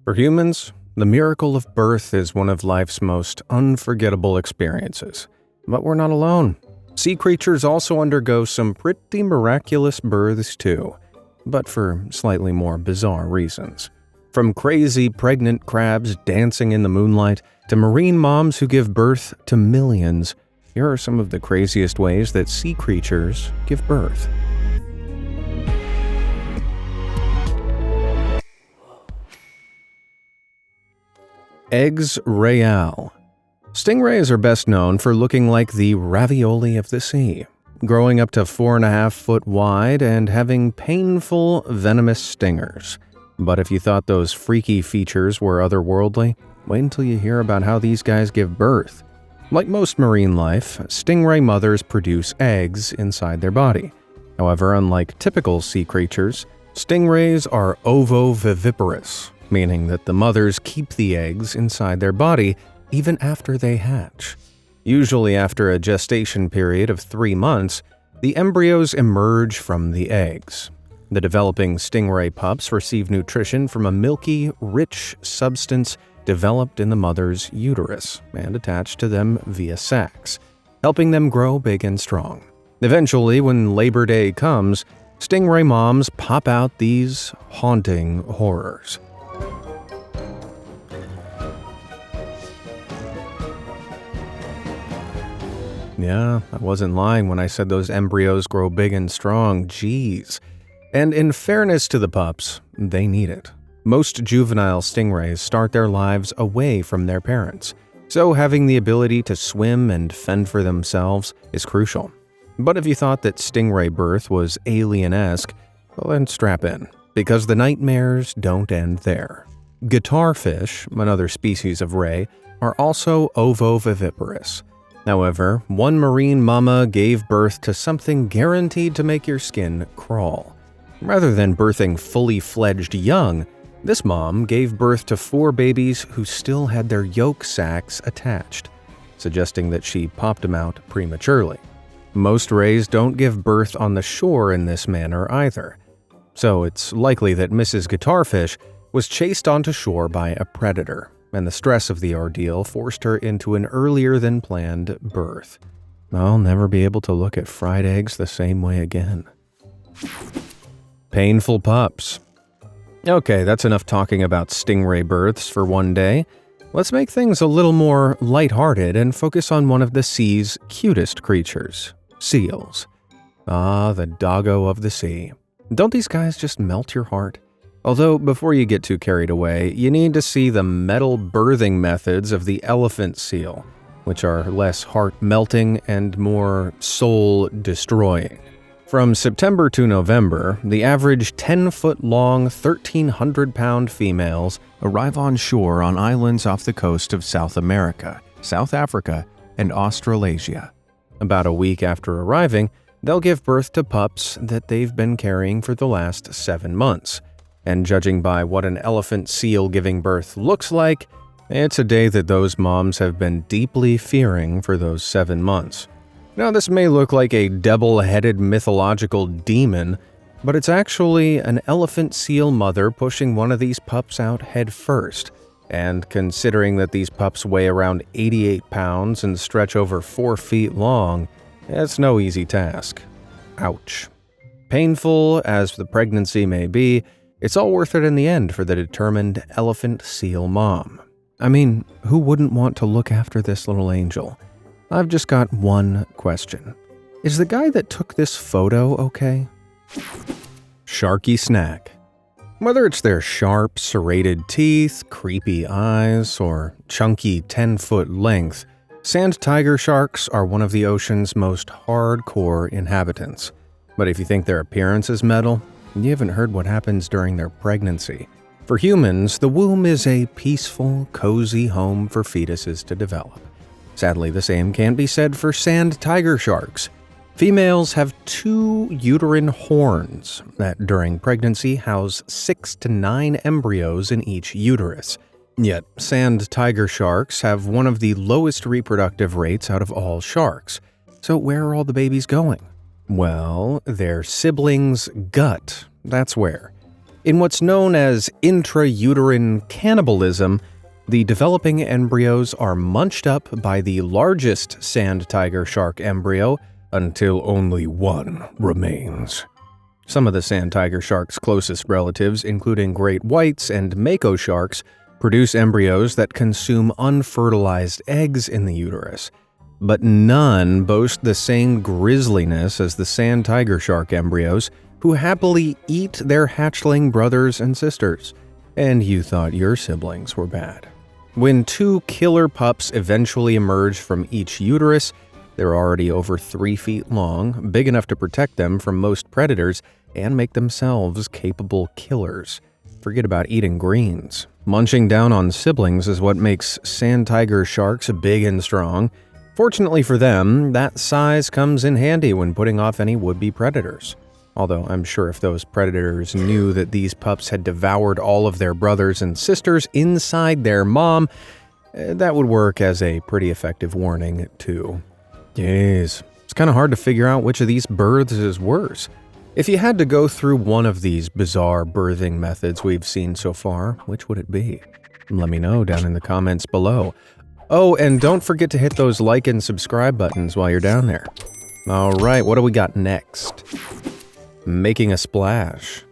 For humans, the miracle of birth is one of life's most unforgettable experiences. But we're not alone. Sea creatures also undergo some pretty miraculous births too, but for slightly more bizarre reasons. From crazy pregnant crabs dancing in the moonlight to marine moms who give birth to millions, here are some of the craziest ways that sea creatures give birth. Eggs Real. Stingrays are best known for looking like the ravioli of the sea, growing up to 4.5 foot wide and having painful, venomous stingers. But if you thought those freaky features were otherworldly, wait until you hear about how these guys give birth. Like most marine life, stingray mothers produce eggs inside their body. However, unlike typical sea creatures, stingrays are ovoviviparous, meaning that the mothers keep the eggs inside their body even after they hatch. Usually after a gestation period of 3 months, the embryos emerge from the eggs. The developing stingray pups receive nutrition from a milky, rich substance developed in the mother's uterus and attached to them via sacs, helping them grow big and strong. Eventually, when Labor Day comes, stingray moms pop out these haunting horrors. Yeah, I wasn't lying when I said those embryos grow big and strong, jeez. And in fairness to the pups, they need it. Most juvenile stingrays start their lives away from their parents, so having the ability to swim and fend for themselves is crucial. But if you thought that stingray birth was alien-esque, well then strap in, because the nightmares don't end there. Guitarfish, another species of ray, are also ovoviviparous. However, one marine mama gave birth to something guaranteed to make your skin crawl. Rather than birthing fully fledged young, this mom gave birth to 4 babies who still had their yolk sacs attached, suggesting that she popped them out prematurely. Most rays don't give birth on the shore in this manner either, so it's likely that Mrs. Guitarfish was chased onto shore by a predator, and the stress of the ordeal forced her into an earlier-than-planned birth. I'll never be able to look at fried eggs the same way again. Painful pups. Okay, that's enough talking about stingray births for one day. Let's make things a little more lighthearted and focus on one of the sea's cutest creatures, seals. Ah, the doggo of the sea. Don't these guys just melt your heart? Although, before you get too carried away, you need to see the metal birthing methods of the elephant seal, which are less heart-melting and more soul-destroying. From September to November, the average 10-foot-long, 1,300-pound females arrive on shore on islands off the coast of South America, South Africa, and Australasia. About a week after arriving, they'll give birth to pups that they've been carrying for the last 7 months. And judging by what an elephant seal giving birth looks like, it's a day that those moms have been deeply fearing for those 7 months. Now, this may look like a double-headed mythological demon, but it's actually an elephant seal mother pushing one of these pups out head first. And considering that these pups weigh around 88 pounds and stretch over 4 feet long, it's no easy task. Ouch. Painful as the pregnancy may be, it's all worth it in the end for the determined elephant seal mom. I mean, who wouldn't want to look after this little angel? I've just got one question. Is the guy that took this photo okay? Sharky snack. Whether it's their sharp, serrated teeth, creepy eyes, or chunky 10-foot length, sand tiger sharks are one of the ocean's most hardcore inhabitants. But if you think their appearance is metal, you haven't heard what happens during their pregnancy. For humans, the womb is a peaceful, cozy home for fetuses to develop. Sadly, the same can't be said for sand tiger sharks. Females have 2 uterine horns that during pregnancy house 6 to 9 embryos in each uterus. Yet, sand tiger sharks have one of the lowest reproductive rates out of all sharks. So where are all the babies going? Well, their siblings' gut, that's where. In what's known as intrauterine cannibalism, the developing embryos are munched up by the largest sand tiger shark embryo until only one remains. Some of the sand tiger shark's closest relatives, including great whites and mako sharks, produce embryos that consume unfertilized eggs in the uterus. But none boast the same grisliness as the sand tiger shark embryos, who happily eat their hatchling brothers and sisters. And you thought your siblings were bad. When two killer pups eventually emerge from each uterus, they're already over 3 feet long, big enough to protect them from most predators and make themselves capable killers. Forget about eating greens. Munching down on siblings is what makes sand tiger sharks big and strong. Fortunately for them, that size comes in handy when putting off any would-be predators. Although I'm sure if those predators knew that these pups had devoured all of their brothers and sisters inside their mom, that would work as a pretty effective warning, too. Jeez, it's kind of hard to figure out which of these births is worse. If you had to go through one of these bizarre birthing methods we've seen so far, which would it be? Let me know down in the comments below. Oh, and don't forget to hit those like and subscribe buttons while you're down there. Alright, what do we got next? Making a splash.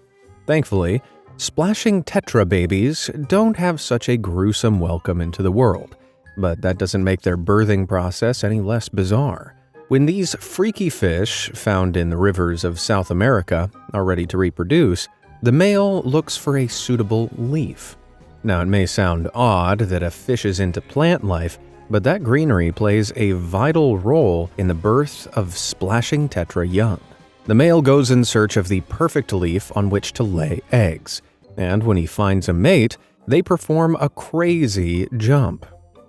Thankfully, splashing tetra babies don't have such a gruesome welcome into the world, but that doesn't make their birthing process any less bizarre. When these freaky fish, found in the rivers of South America, are ready to reproduce, the male looks for a suitable leaf. Now, it may sound odd that a fish is into plant life, but that greenery plays a vital role in the birth of splashing tetra young. The male goes in search of the perfect leaf on which to lay eggs, and when he finds a mate, they perform a crazy jump.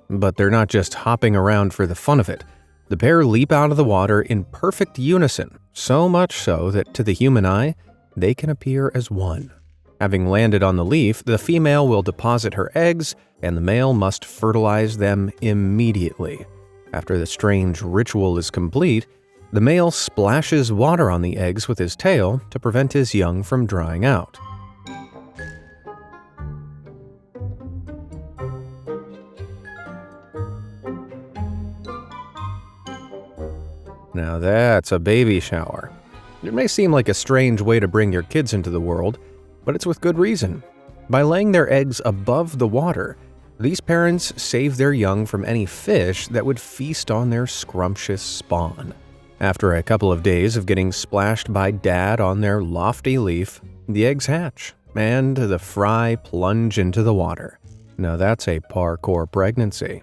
But they're not just hopping around for the fun of it. The pair leap out of the water in perfect unison, so much so that to the human eye, they can appear as one. Having landed on the leaf, the female will deposit her eggs, and the male must fertilize them immediately. After the strange ritual is complete, the male splashes water on the eggs with his tail to prevent his young from drying out. Now that's a baby shower. It may seem like a strange way to bring your kids into the world, but it's with good reason. By laying their eggs above the water, these parents save their young from any fish that would feast on their scrumptious spawn. After a couple of days of getting splashed by dad on their lofty leaf, the eggs hatch, and the fry plunge into the water. Now that's a parkour pregnancy.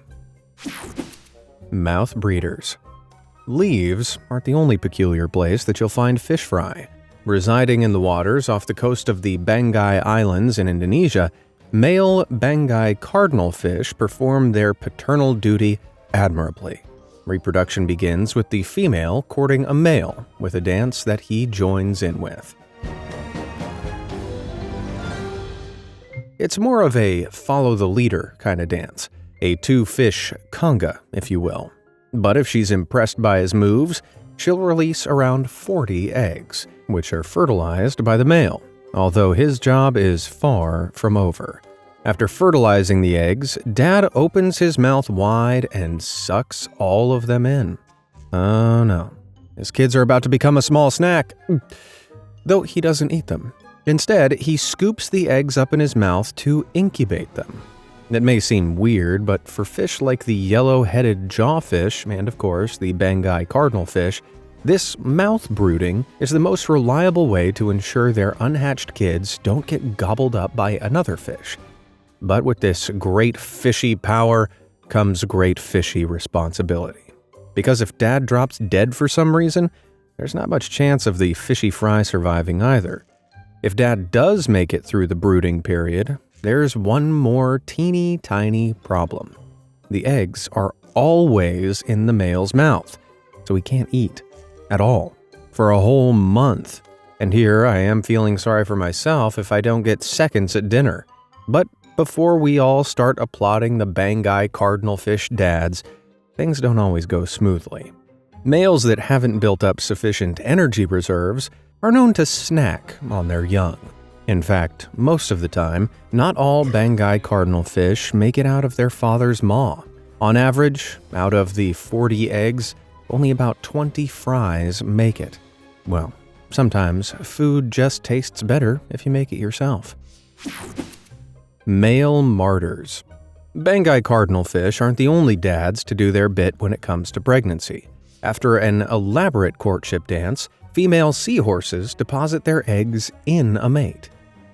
Mouth breeders. Leaves aren't the only peculiar place that you'll find fish fry. Residing in the waters off the coast of the Banggai Islands in Indonesia, male Banggai cardinal fish perform their paternal duty admirably. Reproduction begins with the female courting a male with a dance that he joins in with. It's more of a follow-the-leader kind of dance, a two-fish conga, if you will. But if she's impressed by his moves, she'll release around 40 eggs, which are fertilized by the male, although his job is far from over. After fertilizing the eggs, Dad opens his mouth wide and sucks all of them in. Oh no, his kids are about to become a small snack. Though he doesn't eat them. Instead, he scoops the eggs up in his mouth to incubate them. It may seem weird, but for fish like the yellow-headed jawfish, and of course the Banggai cardinalfish, this mouth brooding is the most reliable way to ensure their unhatched kids don't get gobbled up by another fish. But with this great fishy power comes great fishy responsibility. Because if Dad drops dead for some reason, there's not much chance of the fishy fry surviving either. If Dad does make it through the brooding period, there's one more teeny tiny problem. The eggs are always in the male's mouth, so he can't eat at all for a whole month. And here I am feeling sorry for myself if I don't get seconds at dinner. But before we all start applauding the Banggai cardinalfish dads, things don't always go smoothly. Males that haven't built up sufficient energy reserves are known to snack on their young. In fact, most of the time, not all Banggai cardinal fish make it out of their father's maw. On average, out of the 40 eggs, only about 20 fries make it. Well, sometimes food just tastes better if you make it yourself. Male martyrs. Banggai cardinal fish aren't the only dads to do their bit when it comes to pregnancy. After an elaborate courtship dance, female seahorses deposit their eggs in a mate.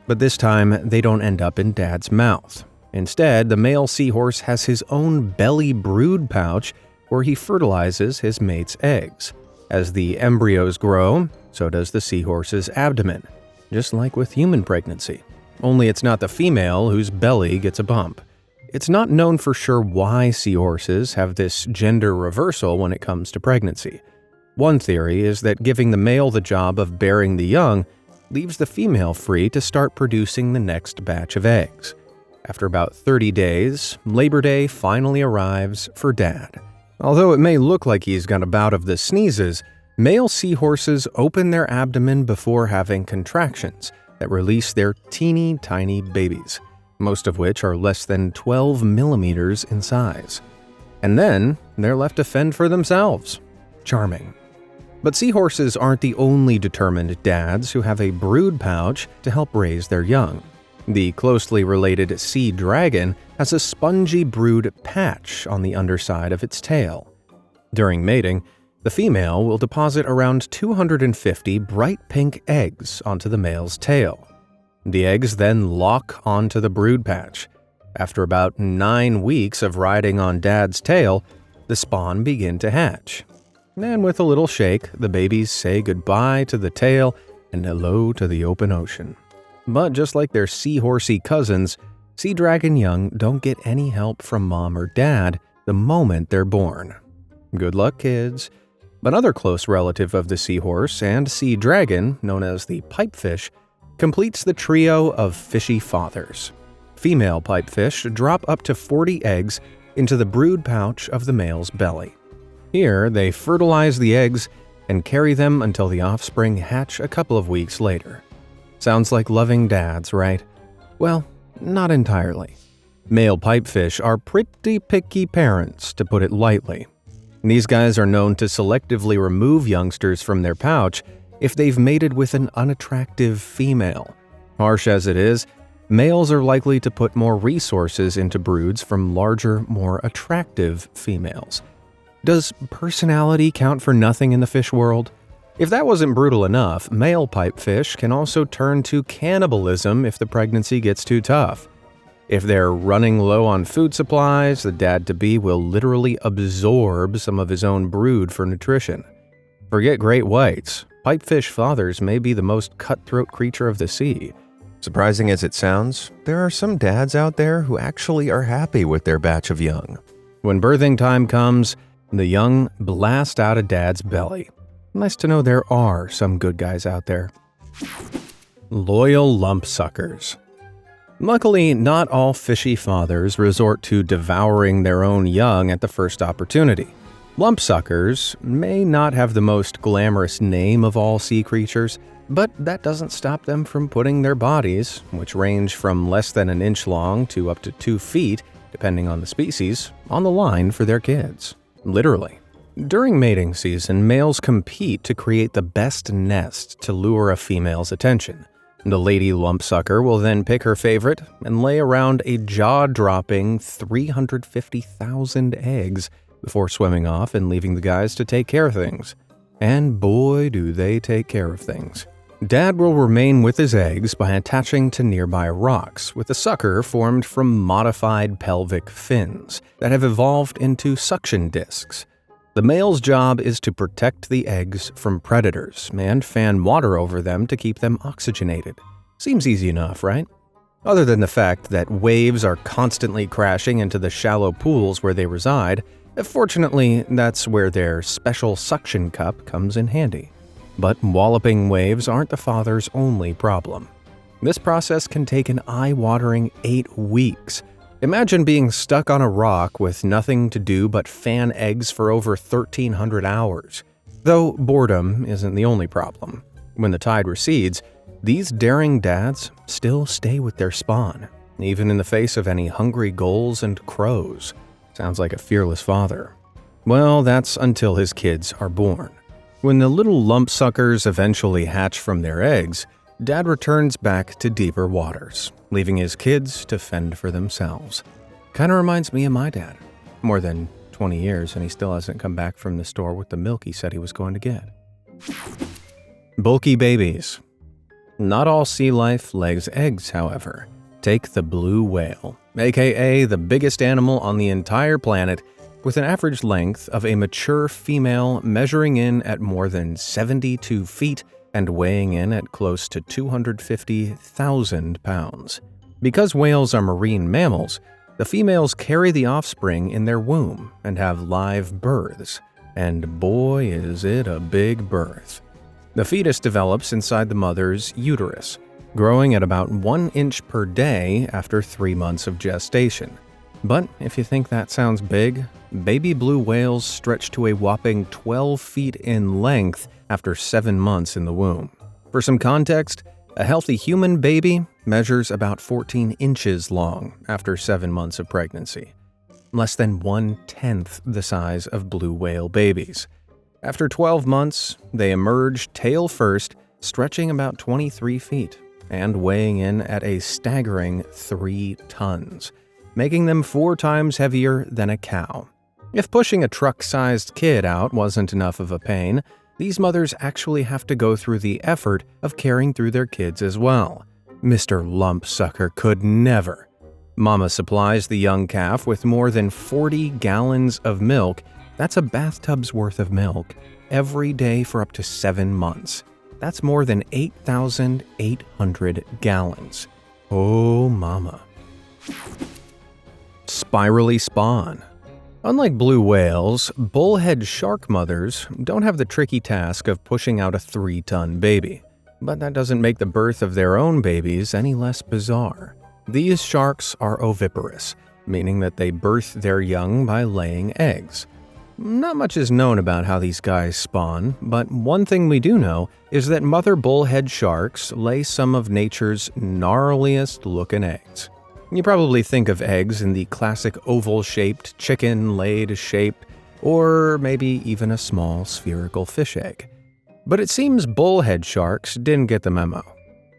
But this time, they don't end up in dad's mouth. Instead, the male seahorse has his own belly brood pouch where he fertilizes his mate's eggs. As the embryos grow, so does the seahorse's abdomen, just like with human pregnancy. Only it's not the female whose belly gets a bump. It's not known for sure why seahorses have this gender reversal when it comes to pregnancy. One theory is that giving the male the job of bearing the young leaves the female free to start producing the next batch of eggs. After about 30 days, Labor Day finally arrives for Dad. Although it may look like he's got a bout of the sneezes, male seahorses open their abdomen before having contractions that release their teeny tiny babies, most of which are less than 12 millimeters in size. And then they're left to fend for themselves. Charming. But seahorses aren't the only determined dads who have a brood pouch to help raise their young. The closely related sea dragon has a spongy brood patch on the underside of its tail. During mating, the female will deposit around 250 bright pink eggs onto the male's tail. The eggs then lock onto the brood patch. After about 9 weeks of riding on Dad's tail, the spawn begin to hatch. And with a little shake, the babies say goodbye to the tail and hello to the open ocean. But just like their seahorsey cousins, sea dragon young don't get any help from mom or dad the moment they're born. Good luck, kids. Another close relative of the seahorse and sea dragon, known as the pipefish, completes the trio of fishy fathers. Female pipefish drop up to 40 eggs into the brood pouch of the male's belly. Here, they fertilize the eggs and carry them until the offspring hatch a couple of weeks later. Sounds like loving dads, right? Well, not entirely. Male pipefish are pretty picky parents, to put it lightly. These guys are known to selectively remove youngsters from their pouch if they've mated with an unattractive female. Harsh as it is, males are likely to put more resources into broods from larger, more attractive females. Does personality count for nothing in the fish world? If that wasn't brutal enough, male pipefish can also turn to cannibalism if the pregnancy gets too tough. If they're running low on food supplies, the dad-to-be will literally absorb some of his own brood for nutrition. Forget great whites, pipefish fathers may be the most cutthroat creature of the sea. Surprising as it sounds, there are some dads out there who actually are happy with their batch of young. When birthing time comes, the young blast out of dad's belly. Nice to know there are some good guys out there. Loyal lump suckers. Luckily, not all fishy fathers resort to devouring their own young at the first opportunity. Lump suckers may not have the most glamorous name of all sea creatures, but that doesn't stop them from putting their bodies, which range from less than an inch long to up to 2 feet, depending on the species, on the line for their kids. Literally. During mating season, males compete to create the best nest to lure a female's attention. The lady lumpsucker will then pick her favorite and lay around a jaw-dropping 350,000 eggs before swimming off and leaving the guys to take care of things. And boy, do they take care of things. Dad will remain with his eggs by attaching to nearby rocks, with a sucker formed from modified pelvic fins that have evolved into suction discs. The male's job is to protect the eggs from predators and fan water over them to keep them oxygenated. Seems easy enough, right? Other than the fact that waves are constantly crashing into the shallow pools where they reside, fortunately, that's where their special suction cup comes in handy. But walloping waves aren't the father's only problem. This process can take an eye-watering 8 weeks. Imagine being stuck on a rock with nothing to do but fan eggs for over 1,300 hours. Though boredom isn't the only problem. When the tide recedes, These daring dads still stay with their spawn, even in the face of any hungry gulls and crows. Sounds like a fearless father. Well, that's until his kids are born. When the little lump suckers eventually hatch from their eggs, Dad returns back to deeper waters, leaving his kids to fend for themselves. Kinda reminds me of my dad. More than 20 years and he still hasn't come back from the store with the milk he said he was going to get. Bulky babies. Not all sea life lays eggs, however. Take the blue whale, aka the biggest animal on the entire planet, with an average length of a mature female measuring in at more than 72 feet and weighing in at close to 250,000 pounds. Because whales are marine mammals, the females carry the offspring in their womb and have live births. And boy, is it a big birth. The fetus develops inside the mother's uterus, growing at about 1 inch per day after 3 months of gestation. But if you think that sounds big, baby blue whales stretch to a whopping 12 feet in length after 7 months in the womb. For some context, a healthy human baby measures about 14 inches long after 7 months of pregnancy, less than 1/10 the size of blue whale babies. After 12 months, they emerge tail first, stretching about 23 feet and weighing in at a staggering 3 tons, making them 4 times heavier than a cow. If pushing a truck-sized kid out wasn't enough of a pain, these mothers actually have to go through the effort of caring through their kids as well. Mr. Lumpsucker could never. Mama supplies the young calf with more than 40 gallons of milk. That's a bathtub's worth of milk every day for up to 7 months. That's more than 8,800 gallons. Oh, mama. Spirally spawn. Unlike blue whales, bullhead shark mothers don't have the tricky task of pushing out a 3-ton baby. But that doesn't make the birth of their own babies any less bizarre. These sharks are oviparous, meaning that they birth their young by laying eggs. Not much is known about how these guys spawn, but one thing we do know is that mother bullhead sharks lay some of nature's gnarliest looking eggs. You probably think of eggs in the classic oval-shaped, chicken-laid shape, or maybe even a small spherical fish egg. But it seems bullhead sharks didn't get the memo.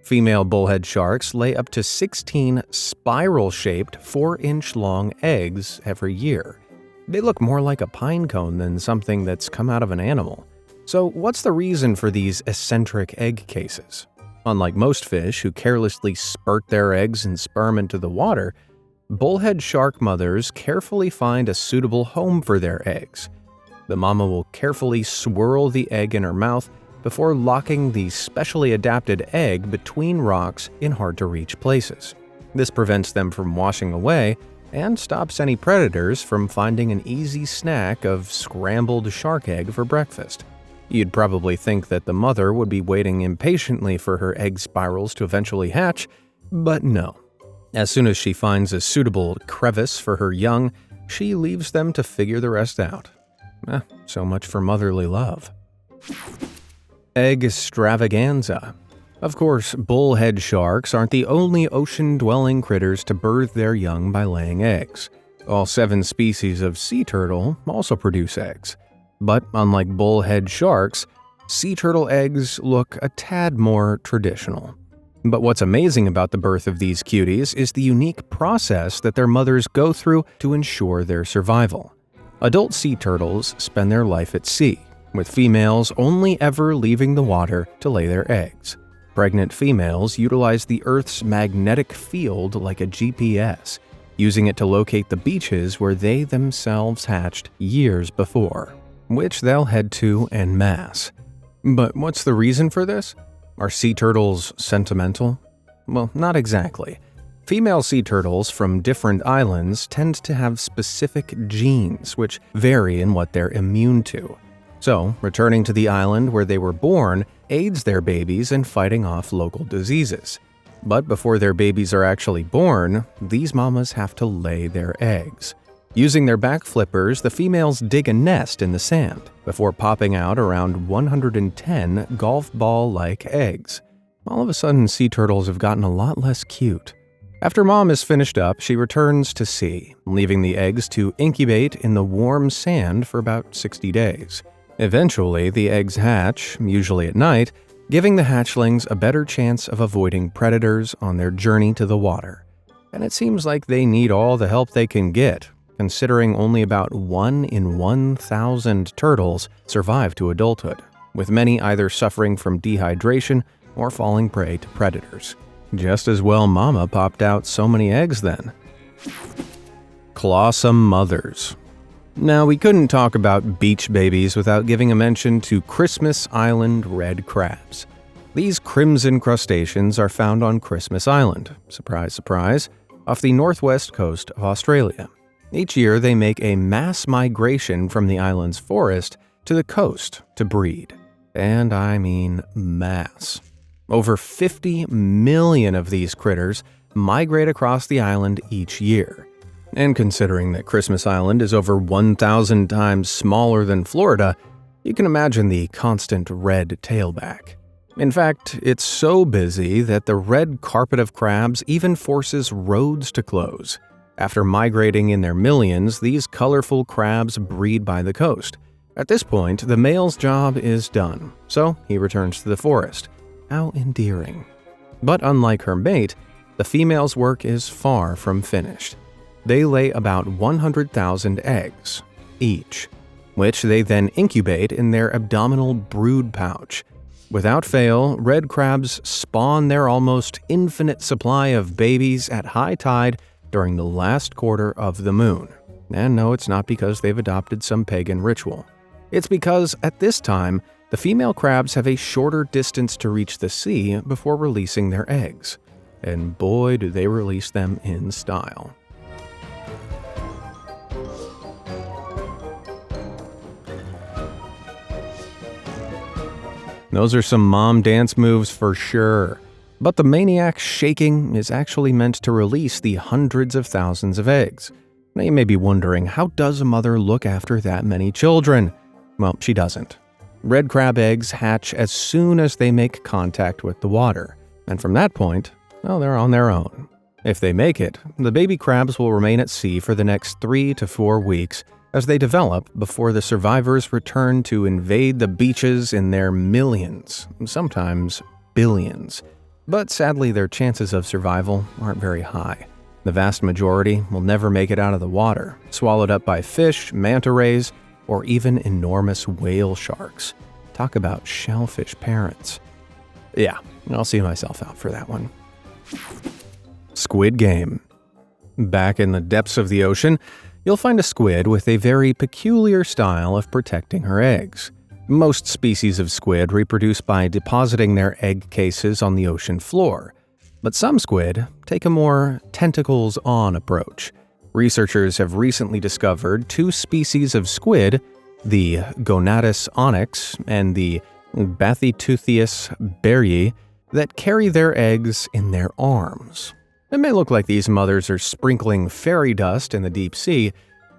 Female bullhead sharks lay up to 16 spiral-shaped, 4-inch-long eggs every year. They look more like a pine cone than something that's come out of an animal. So what's the reason for these eccentric egg cases? Unlike most fish who carelessly spurt their eggs and sperm into the water, bullhead shark mothers carefully find a suitable home for their eggs. The mama will carefully swirl the egg in her mouth before locking the specially adapted egg between rocks in hard-to-reach places. This prevents them from washing away and stops any predators from finding an easy snack of scrambled shark egg for breakfast. You'd probably think that the mother would be waiting impatiently for her egg spirals to eventually hatch, but no. As soon as she finds a suitable crevice for her young, she leaves them to figure the rest out. So much for motherly love. Egg extravaganza. Of course, bullhead sharks aren't the only ocean-dwelling critters to birth their young by laying eggs. All 7 species of sea turtle also produce eggs. But unlike bullhead sharks, sea turtle eggs look a tad more traditional. But what's amazing about the birth of these cuties is the unique process that their mothers go through to ensure their survival. Adult sea turtles spend their life at sea, with females only ever leaving the water to lay their eggs. Pregnant females utilize the Earth's magnetic field like a GPS, using it to locate the beaches where they themselves hatched years before, which they'll head to en masse. But what's the reason for this? Are sea turtles sentimental? Well, not exactly. Female sea turtles from different islands tend to have specific genes which vary in what they're immune to. So, returning to the island where they were born aids their babies in fighting off local diseases. But before their babies are actually born, these mamas have to lay their eggs. Using their back flippers, the females dig a nest in the sand before popping out around 110 golf ball-like eggs. All of a sudden, sea turtles have gotten a lot less cute. After mom is finished up, she returns to sea, leaving the eggs to incubate in the warm sand for about 60 days. Eventually, the eggs hatch, usually at night, giving the hatchlings a better chance of avoiding predators on their journey to the water. And it seems like they need all the help they can get, considering only about 1 in 1,000 turtles survive to adulthood, with many either suffering from dehydration or falling prey to predators. Just as well mama popped out so many eggs then. Clawsome mothers. Now, we couldn't talk about beach babies without giving a mention to Christmas Island red crabs. These crimson crustaceans are found on Christmas Island, surprise, surprise, off the northwest coast of Australia. Each year, they make a mass migration from the island's forest to the coast to breed. And I mean mass. Over 50 million of these critters migrate across the island each year. And considering that Christmas Island is over 1,000 times smaller than Florida, you can imagine the constant red tailback. In fact, it's so busy that the red carpet of crabs even forces roads to close. After migrating in their millions, these colorful crabs breed by the coast. At this point, the male's job is done, so he returns to the forest. How endearing. But unlike her mate, the female's work is far from finished. They lay about 100,000 eggs each, which they then incubate in their abdominal brood pouch. Without fail, red crabs spawn their almost infinite supply of babies at high tide during the last quarter of the moon. And no, it's not because they've adopted some pagan ritual. It's because at this time, the female crabs have a shorter distance to reach the sea before releasing their eggs. And boy, do they release them in style. Those are some mom dance moves for sure. But the maniac shaking is actually meant to release the hundreds of thousands of eggs. Now you may be wondering, how does a mother look after that many children? Well, she doesn't. Red crab eggs hatch as soon as they make contact with the water. And from that point, well, they're on their own. If they make it, the baby crabs will remain at sea for the next 3 to 4 weeks as they develop before the survivors return to invade the beaches in their millions, sometimes billions. But sadly, their chances of survival aren't very high. The vast majority will never make it out of the water, swallowed up by fish, manta rays, or even enormous whale sharks. Talk about shellfish parents. Yeah, I'll see myself out for that one. Squid Game. Back in the depths of the ocean, you'll find a squid with a very peculiar style of protecting her eggs. Most species of squid reproduce by depositing their egg cases on the ocean floor, but some squid take a more tentacles-on approach. Researchers have recently discovered 2 species of squid, the Gonatus onyx and the Bathytuthius beryi, that carry their eggs in their arms. It may look like these mothers are sprinkling fairy dust in the deep sea,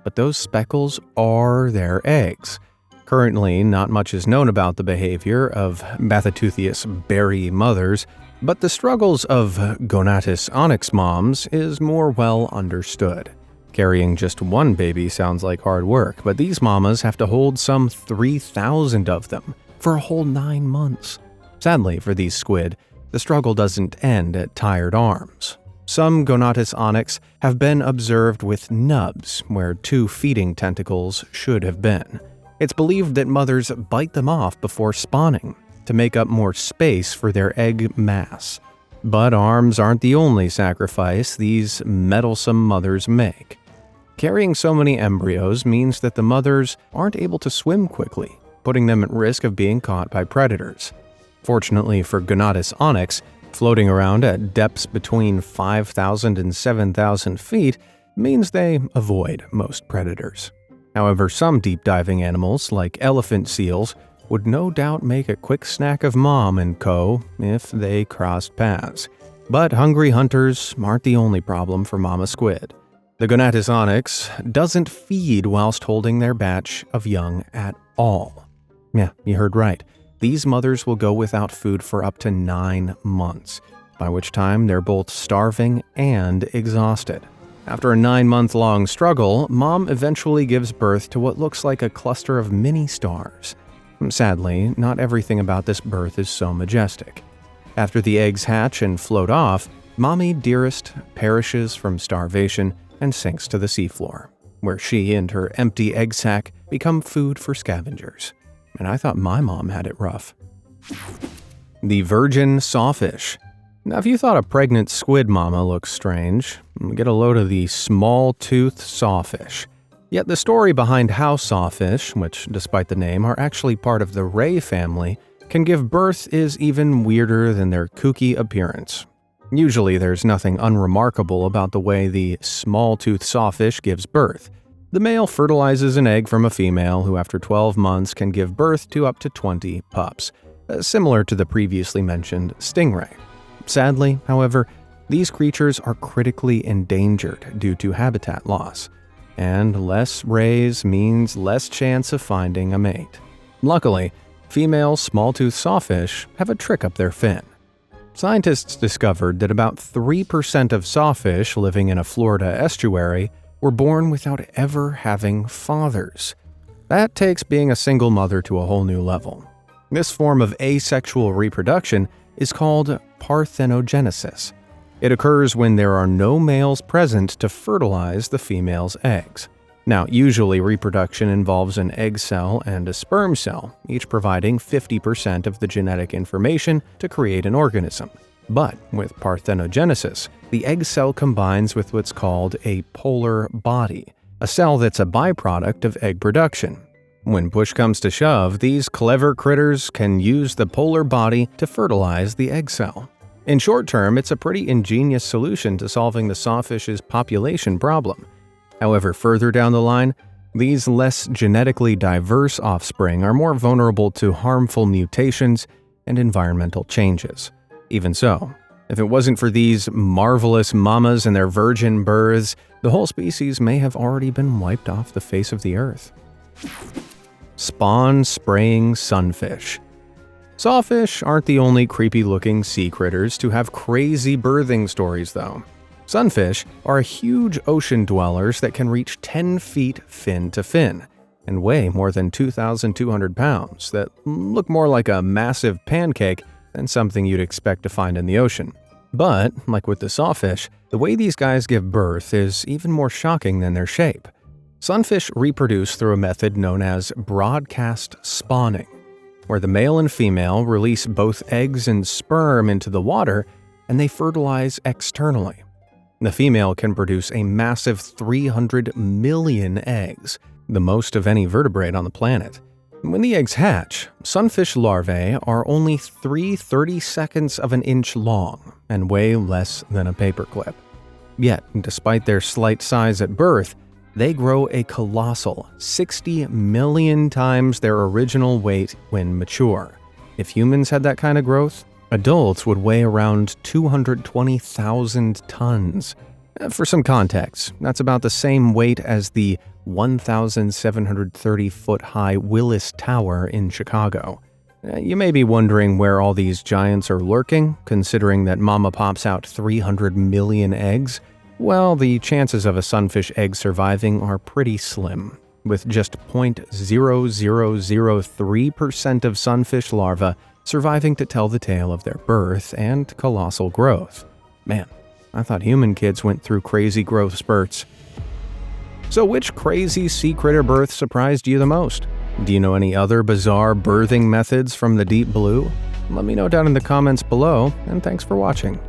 but those speckles are their eggs. Currently, not much is known about the behavior of Bathytuthius beryi mothers, but the struggles of Gonatus onyx moms is more well understood. Carrying just one baby sounds like hard work, but these mamas have to hold some 3,000 of them for a whole 9 months. Sadly for these squid, the struggle doesn't end at tired arms. Some Gonatus onyx have been observed with nubs, where 2 feeding tentacles should have been. It's believed that mothers bite them off before spawning to make up more space for their egg mass. But arms aren't the only sacrifice these meddlesome mothers make. Carrying so many embryos means that the mothers aren't able to swim quickly, putting them at risk of being caught by predators. Fortunately for Gonatus onyx, floating around at depths between 5,000 and 7,000 feet means they avoid most predators. However, some deep-diving animals, like elephant seals, would no doubt make a quick snack of mom and co. if they crossed paths. But hungry hunters aren't the only problem for mama squid. The Gonatus onyx doesn't feed whilst holding their batch of young at all. Yeah, you heard right. these mothers will go without food for up to 9 months, by which time they're both starving and exhausted. After a 9-month-long struggle, mom eventually gives birth to what looks like a cluster of mini stars. Sadly, not everything about this birth is so majestic. After the eggs hatch and float off, Mommy Dearest perishes from starvation and sinks to the seafloor, where she and her empty egg sac become food for scavengers. And I thought my mom had it rough. The virgin sawfish. Now, if you thought a pregnant squid mama looks strange, get a load of the small-toothed sawfish. Yet the story behind how sawfish, which despite the name are actually part of the ray family, can give birth is even weirder than their kooky appearance. Usually there's nothing unremarkable about the way the small-toothed sawfish gives birth. The male fertilizes an egg from a female who after 12 months can give birth to up to 20 pups, similar to the previously mentioned stingray. Sadly, however, these creatures are critically endangered due to habitat loss, and less rays means less chance of finding a mate. Luckily, female small-toothed sawfish have a trick up their fin. Scientists discovered that about 3% of sawfish living in a Florida estuary were born without ever having fathers. That takes being a single mother to a whole new level. This form of asexual reproduction is called parthenogenesis. It occurs when there are no males present to fertilize the female's eggs. Now, usually reproduction involves an egg cell and a sperm cell, each providing 50% of the genetic information to create an organism. But with parthenogenesis, the egg cell combines with what's called a polar body, a cell that's a byproduct of egg production. When push comes to shove, these clever critters can use the polar body to fertilize the egg cell. In short term, it's a pretty ingenious solution to solving the sawfish's population problem. However, further down the line, these less genetically diverse offspring are more vulnerable to harmful mutations and environmental changes. Even so, if it wasn't for these marvelous mamas and their virgin births, the whole species may have already been wiped off the face of the earth. Spawn-spraying sunfish. Sawfish aren't the only creepy-looking sea critters to have crazy birthing stories, though. Sunfish are huge ocean dwellers that can reach 10 feet fin to fin and weigh more than 2,200 pounds that look more like a massive pancake than something you'd expect to find in the ocean. But, like with the sawfish, the way these guys give birth is even more shocking than their shape. Sunfish reproduce through a method known as broadcast spawning, where the male and female release both eggs and sperm into the water and they fertilize externally. The female can produce a massive 300 million eggs, the most of any vertebrate on the planet. When the eggs hatch, sunfish larvae are only 3/32 of an inch long and weigh less than a paperclip. Yet, despite their slight size at birth, they grow a colossal 60 million times their original weight when mature. If humans had that kind of growth, adults would weigh around 220,000 tons. For some context, that's about the same weight as the 1,730-foot-high Willis Tower in Chicago. You may be wondering where all these giants are lurking, considering that mama pops out 300 million eggs. Well, the chances of a sunfish egg surviving are pretty slim, with just 0.0003% of sunfish larvae surviving to tell the tale of their birth and colossal growth. Man, I thought human kids went through crazy growth spurts. So which crazy sea critter birth surprised you the most? Do you know any other bizarre birthing methods from the deep blue? Let me know down in the comments below, and thanks for watching.